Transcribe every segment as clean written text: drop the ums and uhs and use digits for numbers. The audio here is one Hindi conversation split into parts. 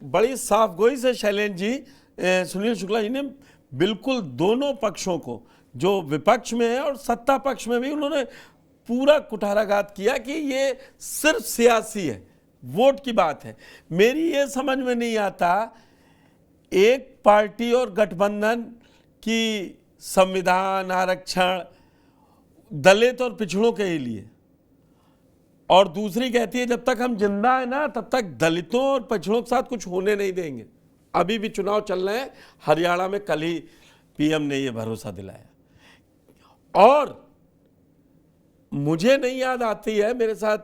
बड़ी साफगोई से शैलेंद्र जी, सुनील शुक्ला जी ने बिल्कुल दोनों पक्षों को, जो विपक्ष में है और सत्ता पक्ष में भी, उन्होंने पूरा कुठाराघात किया कि ये सिर्फ सियासी है, वोट की बात है। मेरी ये समझ में नहीं आता, एक पार्टी और गठबंधन की संविधान, आरक्षण दलित और पिछड़ों के ही लिए, और दूसरी कहती है जब तक हम जिंदा है ना तब तक दलितों और पिछड़ों के साथ कुछ होने नहीं देंगे। अभी भी चुनाव चल रहे हैं, हरियाणा में कल ही पीएम ने यह भरोसा दिलाया। और मुझे नहीं याद आती है, मेरे साथ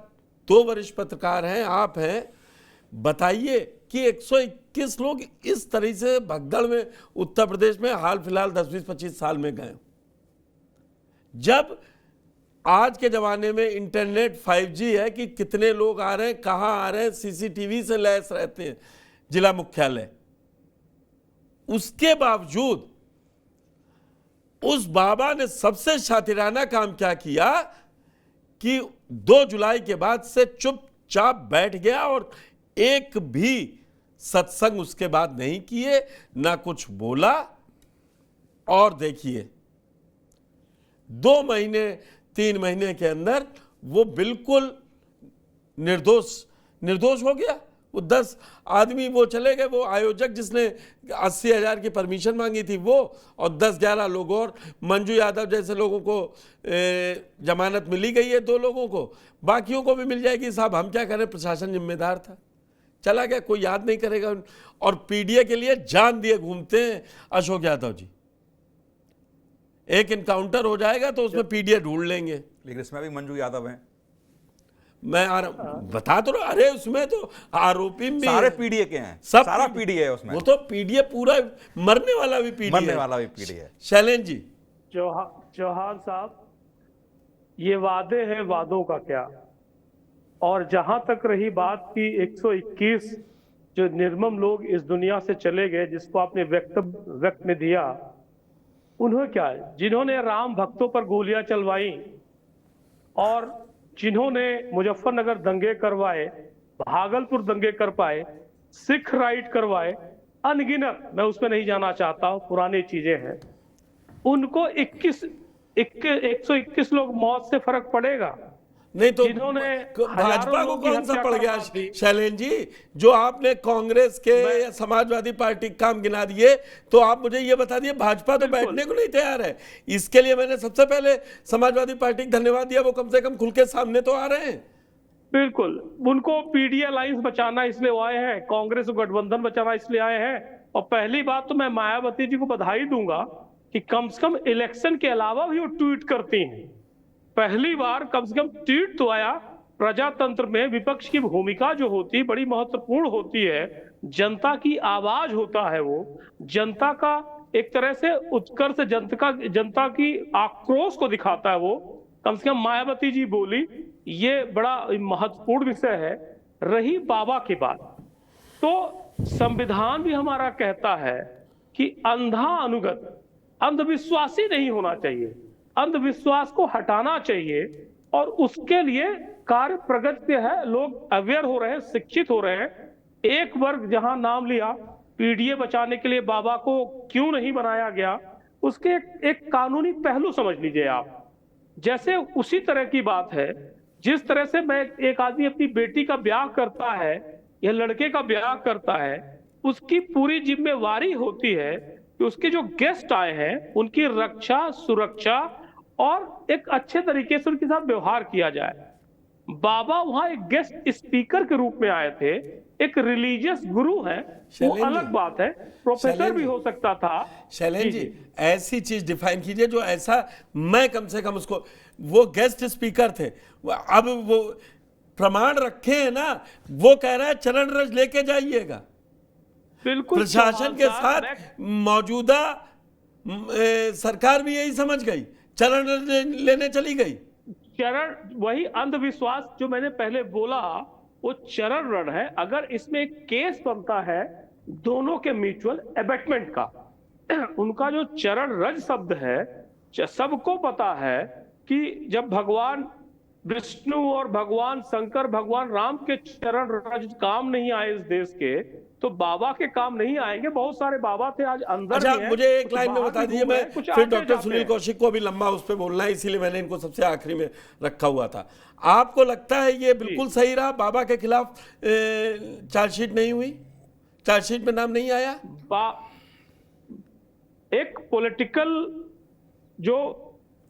दो वरिष्ठ पत्रकार हैं, आप हैं, बताइए कि 121 लोग इस तरह से भगदड़ में उत्तर प्रदेश में हाल फिलहाल 10-20-25 साल में गए। जब आज के जमाने में इंटरनेट 5G है कि कितने लोग आ रहे हैं, कहां आ रहे हैं, सीसीटीवी से लैस रहते हैं जिला मुख्यालय, उसके बावजूद उस बाबा ने सबसे शातिराना काम क्या किया कि 2 जुलाई के बाद से चुपचाप बैठ गया और एक भी सत्संग उसके बाद नहीं किए, ना कुछ बोला। और देखिए 2 महीने 3 महीने के अंदर वो बिल्कुल निर्दोष हो गया। वो 10 आदमी वो चले गए, वो आयोजक जिसने 80,000 की परमिशन मांगी थी वो, और 10-11 लोग और, मंजू यादव जैसे लोगों को जमानत मिली गई है 2 लोगों को, बाकियों को भी मिल जाएगी। साहब हम क्या करें, प्रशासन जिम्मेदार था, चला गया, कोई याद नहीं करेगा। और पीडीए के लिए जान दिए घूमते हैं अशोक यादव जी। एक इनकाउंटर हो जाएगा तो उसमें पीडीए ढूंढ लेंगे। लेकिन इसमें भी मंजू यादव हैं। मैं बता तो रहा, अरे उसमें तो आरोपी भी सारे पीडीए के हैं, सब सारा पीडीए है उसमें। वो तो पीडीए पूरा, मरने वाला भी पीडीए, मरने वाला भी पीडीए है। शैलेंद्र जी। चौहान साहब, ये वादे हैं, वादों का क्या। और जहां तक रही बात की 121 जो निर्मम लोग इस दुनिया से चले गए, जिसको आपने व्यक्त में दिया, उन्होंने क्या है, जिन्होंने राम भक्तों पर गोलियां चलवाई और जिन्होंने मुजफ्फरनगर दंगे करवाए, भागलपुर दंगे कर पाए, सिख राइट करवाए, अनगिनत, मैं उसमें नहीं जाना चाहता हूं, पुरानी चीजें हैं, उनको 121 लोग मौत से फर्क पड़ेगा? नहीं तो जिन्होंने भाजपा को कौन सा पड़ गया शैलेंद्र जी, जो आपने कांग्रेस के या समाजवादी पार्टी काम गिना दिए, तो आप मुझे ये बता दिए भाजपा तो बैठने को नहीं तैयार है। इसके लिए मैंने सबसे पहले समाजवादी पार्टी को धन्यवाद दिया, वो कम से कम खुल के सामने तो आ रहे हैं। बिल्कुल, उनको पीडीए अलायंस बचाना इसलिए आए हैं, कांग्रेस और गठबंधन बचाना इसलिए आए हैं। और पहली बात तो मैं मायावती जी को बधाई दूंगा कि कम से कम इलेक्शन के अलावा भी वो ट्वीट करती हैं। पहली बार कम से कम ट्वीट तो आया। प्रजातंत्र में विपक्ष की भूमिका जो होती है बड़ी महत्वपूर्ण होती है, जनता की आवाज होता है, वो जनता का एक तरह से उत्कर्ष, जनता की आक्रोश को दिखाता है। वो कम से कम मायावती जी बोली, ये बड़ा महत्वपूर्ण विषय है। रही बाबा की बात, तो संविधान भी हमारा कहता है कि अंधा अनुगत, अंधविश्वासी नहीं होना चाहिए, अंधविश्वास को हटाना चाहिए। और उसके लिए कार्य प्रगति है, लोग अवेयर हो रहे हैं, शिक्षित हो रहे हैं। एक वर्ग जहां नाम लिया, पीडीए बचाने के लिए बाबा को क्यों नहीं बनाया गया, उसके एक कानूनी पहलू समझ लीजिए आप। जैसे उसी तरह की बात है, जिस तरह से मैं एक आदमी अपनी बेटी का ब्याह करता है या लड़के का ब्याह करता है, उसकी पूरी जिम्मेवारी होती है कि उसके जो गेस्ट आए हैं उनकी रक्षा, सुरक्षा और एक अच्छे तरीके से उनके साथ व्यवहार किया जाए। बाबा वहां एक गेस्ट स्पीकर के रूप में आए थे, एक रिलीजियस गुरु है, वो अलग बात है, प्रोफेसर भी हो सकता था। शैलेंद्र जी, ऐसी चीज डिफाइन कीजिए जो ऐसा, मैं कम से कम उसको, वो गेस्ट स्पीकर थे, अब वो प्रमाण रखे हैं ना, वो कह रहा है चरण रज लेके जाइएगा। बिल्कुल, प्रशासन के साथ मौजूदा सरकार भी यही समझ गई, चरण लेने चली गई। चरण, वही अंधविश्वास जो मैंने पहले बोला, वो चरण रण है। अगर इसमें एक केस बनता है दोनों के म्यूचुअल एबेटमेंट का, उनका जो चरण रज शब्द है, सबको पता है कि जब भगवान विष्णु और भगवान शंकर, भगवान राम के चरण रज काम नहीं आए इस देश के, तो बाबा के काम नहीं आएंगे। बहुत सारे बाबा थे आज अंदर अच्छा, भी हैं, मुझे एक कुछ लाइन में बाहर बता भी दीजिए, घूम मैं रहे हैं, कुछ फिर आते डॉक्टर जाते सुनील हैं। कौशिक को अभी लंबा उस पर बोलना है, इसीलिए मैंने इनको सबसे आखिरी में रखा हुआ था। आपको लगता है ये बिल्कुल सही रहा, बाबा के खिलाफ चार्जशीट नहीं हुई, चार्जशीट में नाम नहीं आया? एक पॉलिटिकल जो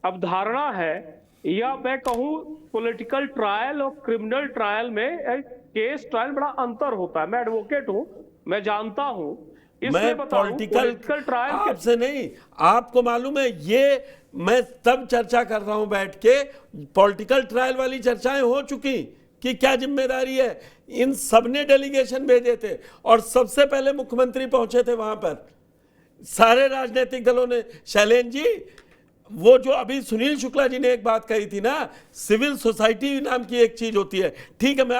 अवधारणा है, या मैं कहूं पॉलिटिकल ट्रायल और क्रिमिनल ट्रायल में केस ट्रायल बड़ा अंतर होता है। मैं एडवोकेट हूं, मैं जानता हूं, इसलिए मैं बताऊं पॉलिटिकल ट्रायल के आपसे नहीं, आपको मालूम है ये मैं तब चर्चा कर रहा हूं बैठ के, पॉलिटिकल ट्रायल वाली चर्चाएं हो चुकी कि क्या जिम्मेदारी है। इन सबने डेलीगेशन भेजे थे और सबसे पहले मुख्यमंत्री पहुंचे थे वहां पर, सारे राजनीतिक दलों ने। शैलेंद्र जी, वो जो अभी सुनील शुक्ला जी ने एक बात कही थी ना, सिविल सोसाइटी नाम की एक चीज होती है। ठीक है, मैं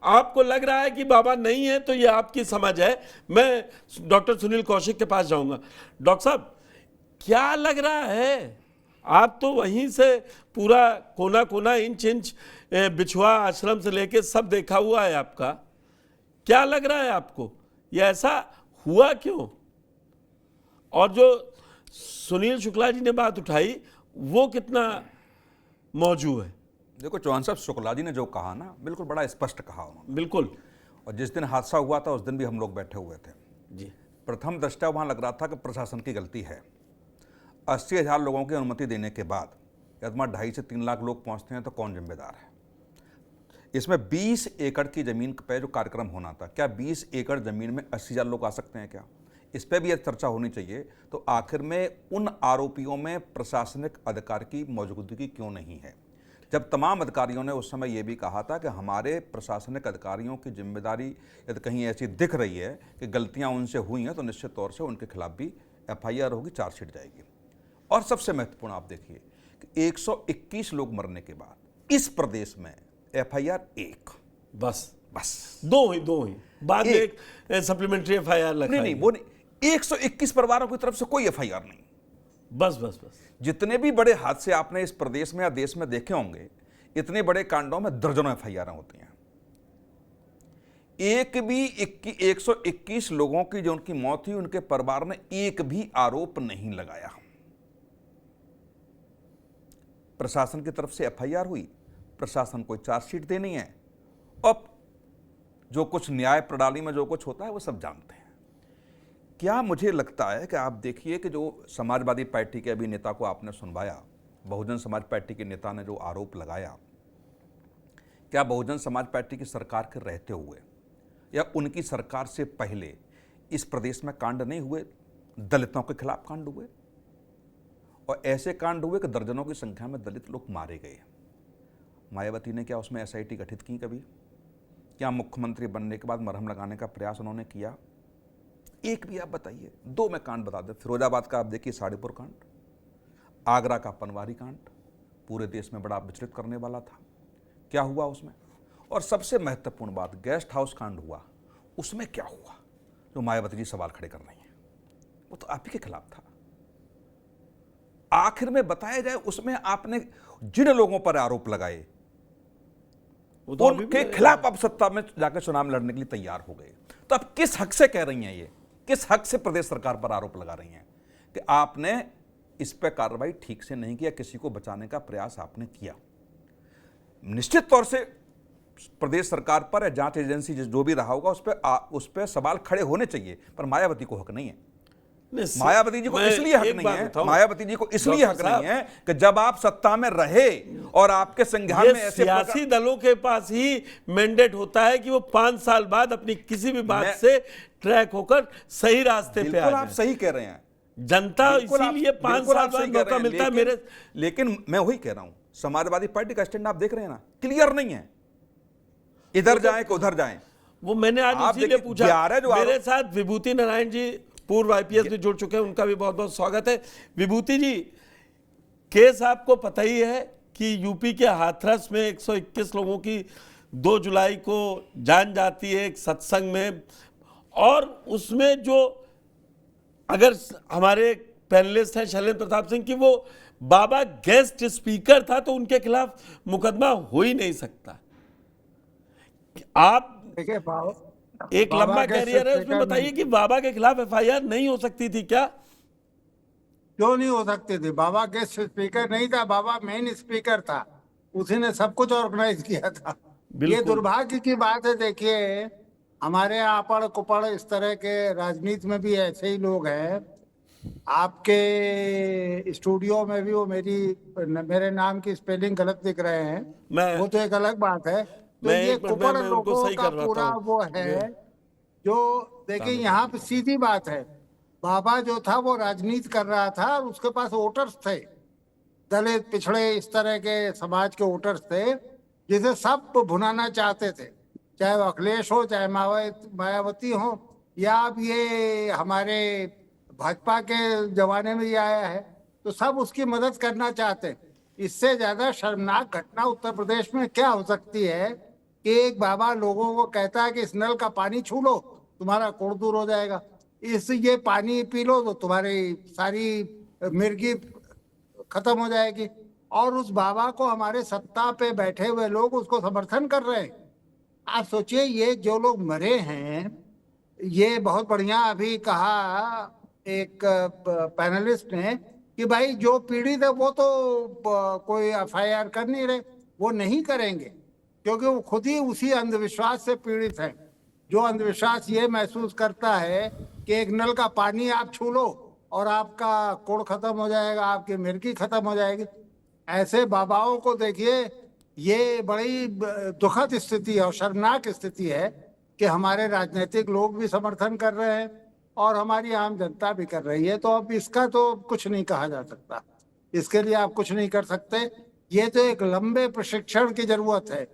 आपको लग रहा है कि बाबा नहीं है तो ये आपकी समझ है। मैं डॉक्टर सुनील कौशिक के पास जाऊंगा। डॉक्टर साहब, क्या लग रहा है, आप तो वहीं से पूरा कोना कोना इंच इंच बिछुआ आश्रम से लेके सब देखा हुआ है आपका, क्या लग रहा है आपको, ये ऐसा हुआ क्यों? और जो सुनील शुक्ला जी ने बात उठाई वो कितना मौजू है? देखो चौहान साहब, शुक्ला जी ने जो कहा ना, बिल्कुल बड़ा स्पष्ट कहा उन्होंने। बिल्कुल। और जिस दिन हादसा हुआ था उस दिन भी हम लोग बैठे हुए थे जी। प्रथम दृष्टया वहां लग रहा था कि प्रशासन की गलती है। 80,000 लोगों की अनुमति देने के बाद यदि 2.5 से 3 लाख लोग पहुंचते हैं तो कौन जिम्मेदार है? इसमें 20 एकड़ की जमीन पे जो कार्यक्रम होना था, क्या 20 एकड़ जमीन में 80,000 लोग आ सकते हैं क्या? इस पर भी यदि चर्चा होनी चाहिए। तो आखिर में उन आरोपियों में प्रशासनिक अधिकारी की मौजूदगी क्यों नहीं है? जब तमाम अधिकारियों ने उस समय यह भी कहा था कि हमारे प्रशासनिक अधिकारियों की जिम्मेदारी यदि कहीं ऐसी दिख रही है कि गलतियां उनसे हुई हैं तो निश्चित तौर से उनके खिलाफ भी FIR होगी, चार्जशीट जाएगी। और सबसे महत्वपूर्ण आप देखिए कि 121 लोग मरने के बाद इस प्रदेश में FIR 1, बस 2 ही बाद में एक सप्लीमेंट्री FIR लगा। नहीं, वो नहीं, 121 परिवारों की तरफ से कोई FIR नहीं। बस जितने भी बड़े हादसे आपने इस प्रदेश में या देश में देखे होंगे, इतने बड़े कांडों में दर्जनों FIR होती हैं। एक भी 121 लोगों की जो उनकी मौत हुई, उनके परिवार ने एक भी आरोप नहीं लगाया। प्रशासन की तरफ से FIR हुई, प्रशासन को चार्जशीट देनी है। अब जो कुछ न्याय प्रणाली में जो कुछ होता है वो सब जानते हैं। क्या मुझे लगता है कि आप देखिए कि जो समाजवादी पार्टी के अभी नेता को आपने सुनवाया, बहुजन समाज पार्टी के नेता ने जो आरोप लगाया, क्या बहुजन समाज पार्टी की सरकार के रहते हुए या उनकी सरकार से पहले इस प्रदेश में कांड नहीं हुए? दलितों के खिलाफ कांड हुए और ऐसे कांड हुए कि दर्जनों की संख्या में दलित लोग मारे गए। मायावती ने क्या उसमें SIT गठित की कभी? क्या मुख्यमंत्री बनने के बाद मरहम लगाने का प्रयास उन्होंने किया? एक भी आप बताइए। 2 में कांड बता दें। फिरोजाबाद का आप देखिए साड़ीपुर कांड, आगरा का पनवारी कांड, पूरे देश में बड़ा विचलित करने वाला था। क्या हुआ उसमें? और सबसे महत्वपूर्ण बात, गेस्ट हाउस कांड हुआ, उसमें क्या हुआ जो मायावती जी सवाल खड़े कर रही हैं? वो तो आप ही के खिलाफ था। आखिर में बताया जाए, उसमें आपने जिन लोगों पर आरोप लगाए उनके खिलाफ अब सत्ता में जाकर चुनाव लड़ने के लिए तैयार हो गए। तो अब किस हक से कह रही हैं ये, किस हक से प्रदेश सरकार पर आरोप लगा रही हैं कि आपने इस पर कार्रवाई ठीक से नहीं किया, किसी को बचाने का प्रयास आपने किया? निश्चित तौर से प्रदेश सरकार पर या जांच एजेंसी जो भी रहा होगा उस पर सवाल खड़े होने चाहिए, पर मायावती को हक नहीं है। मायावती जी को इसलिए हक नहीं है, मायावती जी को इसलिए हक नहीं है कि जब आप सत्ता में रहे और आपके संज्ञान में ऐसे सियासी दलों के पास ही मैंडेट होता है कि वो 5 साल बाद अपनी किसी भी बात से ट्रैक होकर सही रास्ते पे आ जाए। आप सही कह रहे हैं, जनता इसीलिए 5 साल बाद मौका मिलता है मेरे। लेकिन मैं वही कह रहा हूं, समाजवादी पार्टी का स्टैंड आप देख रहे हैं ना, क्लियर नहीं है, इधर जाएं कि उधर जाएं। वो मैंने आज इसीलिए पूछा। मेरे साथ विभूति नारायण जी पूर्व IPS भी जुड़ चुके हैं, उनका भी बहुत बहुत स्वागत है। विभूति जी, केस आपको पता ही है कि यूपी के हाथरस में 121 लोगों की 2 जुलाई को जान जाती है एक सत्संग में, और उसमें जो अगर हमारे पैनलिस्ट हैं शैलेंद्र प्रताप सिंह की, वो बाबा गेस्ट स्पीकर था तो उनके खिलाफ मुकदमा हो ही नहीं सकता। आप देखिए एक बाबा लंबा के कैरियर है, उसमें स्पीकर बताइए नहीं। कि बाबा के खिलाफ एफआईआर नहीं हो सकती थी क्या? क्यों नहीं हो सकती थी? बाबा गेस्ट स्पीकर नहीं था, बाबा मेन स्पीकर था, उसी ने सब कुछ ऑर्गेनाइज किया था। ये बिल्कुल। दुर्भाग्य की बात है। देखिए, हमारे यहाँ अपड़ कुपड़ इस तरह के राजनीति में भी ऐसे ही लोग हैं। आपके स्टूडियो में भी वो मेरे नाम की स्पेलिंग गलत दिख रहे हैं, मैं वो तो एक अलग बात है। तो मैं ये एक मिनट कुपड़ मैं उनको लोगों सही का कर रहा पूरा था। वो है जो, देखिए यहाँ पे सीधी बात है, बाबा जो था वो राजनीति कर रहा था और उसके पास वोटर्स थे, दलित पिछड़े इस तरह के समाज के वोटर्स थे जिसे सब भुनाना चाहते थे, चाहे वो अखिलेश हो, चाहे मायावती हो, या अब ये हमारे भाजपा के जमाने में ये आया है, तो सब उसकी मदद करना चाहते हैं। इससे ज्यादा शर्मनाक घटना उत्तर प्रदेश में क्या हो सकती है कि एक बाबा लोगों को कहता है कि इस नल का पानी छू लो, तुम्हारा कोढ़ दूर हो जाएगा, ये पानी पी लो तो तुम्हारी सारी मिर्गी खत्म हो जाएगी, और उस बाबा को हमारे सत्ता पे बैठे हुए लोग उसको समर्थन कर रहे हैं। आप सोचिए, ये जो लोग मरे हैं, ये बहुत बढ़िया अभी कहा एक पैनलिस्ट ने कि भाई जो पीड़ित है वो तो कोई एफआईआर कर नहीं रहे, वो नहीं करेंगे क्योंकि वो खुद ही उसी अंधविश्वास से पीड़ित हैं। जो अंधविश्वास ये महसूस करता है कि एक नल का पानी आप छू लो और आपका कोढ़ खत्म हो जाएगा, आपकी मिर्गी खत्म हो जाएगी। ऐसे बाबाओं को देखिए, ये बड़ी दुखद स्थिति है और शर्मनाक स्थिति है कि हमारे राजनीतिक लोग भी समर्थन कर रहे हैं और हमारी आम जनता भी कर रही है। तो अब इसका तो कुछ नहीं कहा जा सकता, इसके लिए आप कुछ नहीं कर सकते। ये तो एक लंबे प्रशिक्षण की जरूरत है